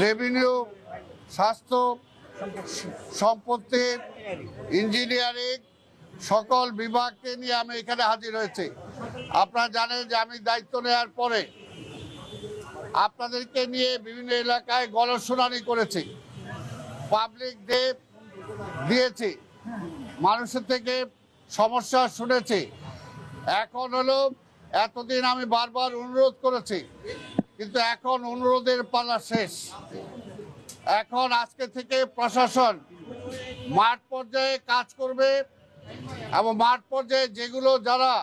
Revenue, স্বাস্থ্য, সম্পত্তি, engineering সকল বিভাগকে নিয়ে আমি এখানে হাজির হয়েছি। আপনারা জানেন যে আমি দায়িত্ব নেওয়ার পরে আপনাদেরকে নিয়ে বিভিন্ন এলাকায় গণশুনানি করেছি, পাবলিক ডে দিয়েছি, মানুষের থেকে সমস্যা শুনেছি। এখন হলো এতদিন আমি বারবার অনুরোধ করেছি, কিন্তু এখন অনুরোধের পালা শেষ। এখন আজকে থেকে প্রশাসন মাঠ পর্যায়ে কাজ করবে এবং মাঠ পর্যায়ে যেগুলো যারা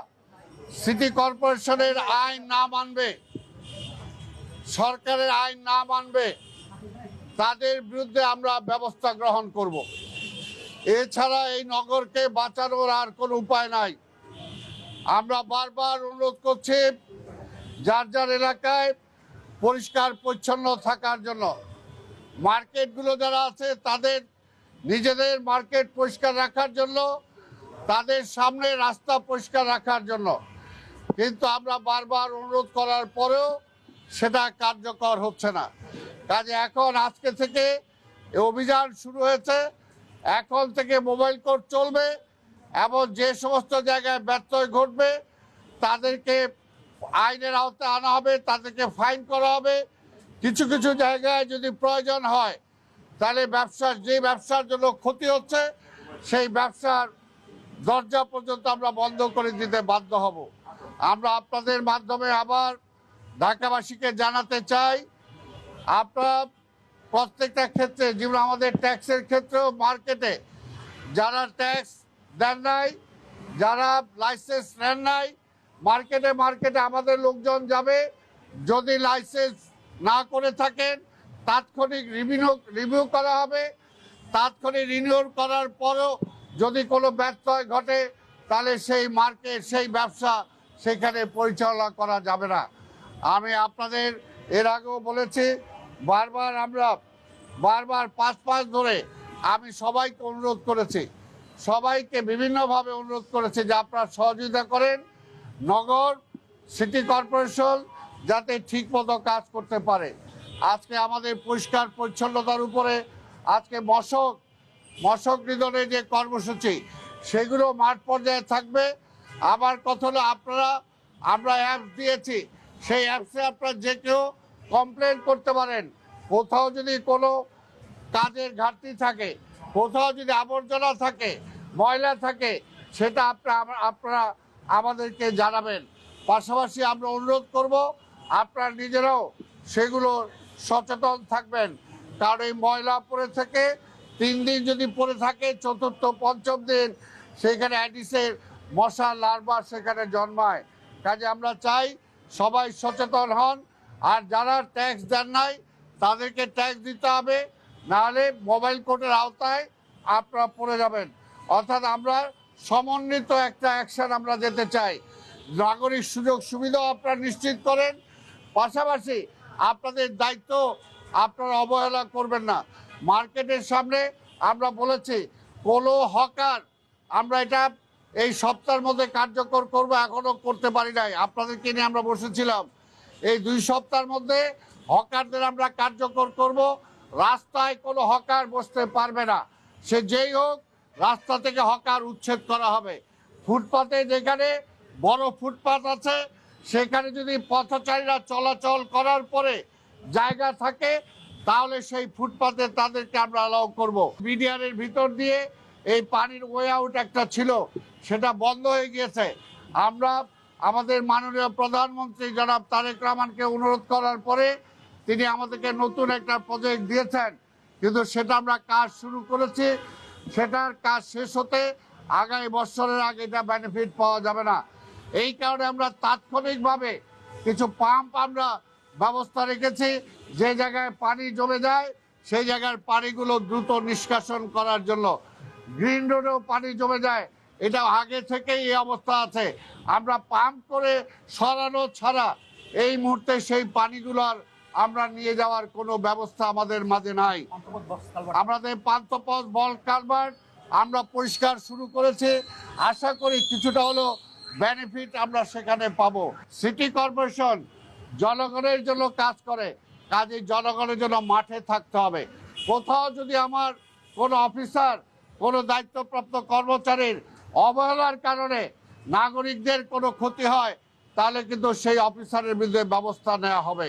সিটি কর্পোরেশনের আইন না মানবে, সরকারের আইন না মানবে, তাদের বিরুদ্ধে আমরা ব্যবস্থা গ্রহণ করব। এছাড়া এই নগরকে বাঁচানোর আর কোনো উপায় নাই। আমরা বারবার অনুরোধ করছি যার যার এলাকায় পরিষ্কার পরিচ্ছন্ন থাকার জন্য। মার্কেটগুলো যারা আছে তাদের নিজেদের মার্কেট পরিষ্কার রাখার জন্য, তাদের সামনে রাস্তা পরিষ্কার রাখার জন্য। কিন্তু আমরা বারবার অনুরোধ করার পরেও সেটা কার্যকর হচ্ছে না। কাজে এখন আজকে থেকে অভিযান শুরু হয়েছে। এখন থেকে মোবাইল কোর্ট চলবে এবং যে সমস্ত জায়গায় ব্যত্যয় ঘটবে তাদেরকে আইনের আওতায় আনা হবে, তাদেরকে ফাইন করা হবে। কিছু কিছু জায়গায় যদি প্রয়োজন হয় তাহলে যে ব্যবসার জন্য ক্ষতি হচ্ছে সেই ব্যবসার দরজা পর্যন্ত আমরা বন্ধ করে দিতে বাধ্য হব। আমরা আপনাদের মাধ্যমে আবার ঢাকাবাসীকে জানাতে চাই, আপনারা প্রত্যেকটা ক্ষেত্রে, যেমন আমাদের ট্যাক্সের ক্ষেত্রেও মার্কেটে যারা ট্যাক্স দেন নাই, যারা লাইসেন্স নেন নাই, মার্কেটে আমাদের লোকজন যাবে। যদি লাইসেন্স না করে থাকেন তাৎক্ষণিক রিভিউ করা হবে। তাৎক্ষণিক রিনিউ করার পরও যদি কোনো ব্যত্যয় ঘটে তাহলে সেই মার্কেট, সেই ব্যবসা সেখানে পরিচালনা করা যাবে না। আমি আপনাদের এর আগেও বলেছি, বারবার 5 মাস ধরে আমি সবাইকে অনুরোধ করেছি, সবাইকে বিভিন্নভাবে অনুরোধ করেছি যে আপনারা সহযোগিতা করেন নগর সিটি কর্পোরেশন যাতে ঠিকমতো কাজ করতে পারে। আজকে আমাদের পরিষ্কার পরিচ্ছন্নতার উপরে আজকে মশক নিধনের যে কর্মসূচি সেগুলো মাঠ পর্যায়ে থাকবে। আবার কথা হলো আমরা অ্যাপস দিয়েছি, সেই অ্যাপসে আপনারা যে কেউ কমপ্লেন করতে পারেন। কোথাও যদি কোনো কাজের ঘাটতি থাকে, কোথাও যদি আবর্জনা থাকে, ময়লা থাকে, সেটা আপনারা আমাদেরকে জানাবেন। পাশাপাশি আমরা অনুরোধ করব আপনারা নিজেরাও সেগুলো সচেতন থাকবেন, কারণ এই ময়লা পড়ে থেকে 3 দিন যদি পড়ে থাকে, চতুর্থ পঞ্চম দিন সেখানে অ্যাডিসের মশা লার্ভা সেখানে জন্মায়। কাজে আমরা চাই সবাই সচেতন হন, আর যারা ট্যাক্স দেন নাই তাদেরকে ট্যাক্স দিতে হবে, নাহলে মোবাইল কোর্টের আওতায় আপনারা পড়ে যাবেন। অর্থাৎ আমরা সমন্বিত একটা অ্যাকশন আমরা যেতে চাই। নাগরিক সুযোগ সুবিধাও আপনারা নিশ্চিত করেন, পাশাপাশি আপনাদের দায়িত্ব আপনারা অবহেলা করবেন না। মার্কেটের সামনে আমরা বলেছি কোনো হকার, আমরা এটা এই সপ্তাহের মধ্যে কার্যকর করব, এখনো করতে পারি নাই। আপনাদেরকে নিয়ে আমরা বসেছিলাম, এই 2 সপ্তাহের মধ্যে হকারদের আমরা কার্যকর করব। রাস্তায় কোনো হকার বসতে পারবে না, সে যেই হোক, রাস্তা থেকে হকার উচ্ছেদ করা হবে। ফুটপাতে যেখানে বড় ফুটপাত আছে সেখানে যদি পথচারীরা চলাচল করার পরে জায়গা থাকে তাহলে সেই ফুটপাতে তাদেরকে আমরা অ্যালাউ করব। বিডিআরের ভিতর দিয়ে এই পানির ওয়ে আউট একটা ছিল, সেটা বন্ধ হয়ে গিয়েছে। আমরা আমাদের মাননীয় প্রধানমন্ত্রী জনাব তারেক রহমানকে অনুরোধ করার পরে তিনি আমাদেরকে নতুন একটা প্রজেক্ট দিয়েছেন, কিন্তু সেটা আমরা কাজ শুরু করেছি। সেটার কাজ শেষ হতে আগামী বছরের আগে এটা বেনিফিট পাওয়া যাবে না। এই কারণে আমরা তাৎক্ষণিকভাবে কিছু পাম্প আমরা ব্যবস্থা রেখেছি, যে জায়গায় পানি জমে যায় সেই জায়গার পানিগুলো দ্রুত নিষ্কাশন করার জন্য। গ্রিন রোডেও পানি জমে যায়, এটা আগে থেকেই এই অবস্থা আছে। আমরা পাম্প করে সরানো ছাড়া এই মুহূর্তে সেই পানিগুলোর আমরা নিয়ে যাওয়ার কোনো ব্যবস্থা আমাদের মাঝে নাই। আমাদের পান্থপথ বল কালভার্ট আমরা পরিষ্কার শুরু করেছি, আশা করি কিছুটা হলো বেনিফিট আমরা সেখানে পাবো। সিটি কর্পোরেশন জনগণের জন্য কাজ করে, কাজে জনগণের জন্য মাঠে থাকতে হবে। কোথাও যদি আমার কোনো অফিসার, কোনো দায়িত্বপ্রাপ্ত কর্মচারীর অবহেলার কারণে নাগরিকদের কোনো ক্ষতি হয়, তাহলে কিন্তু সেই অফিসারের বিরুদ্ধে ব্যবস্থা নেওয়া হবে।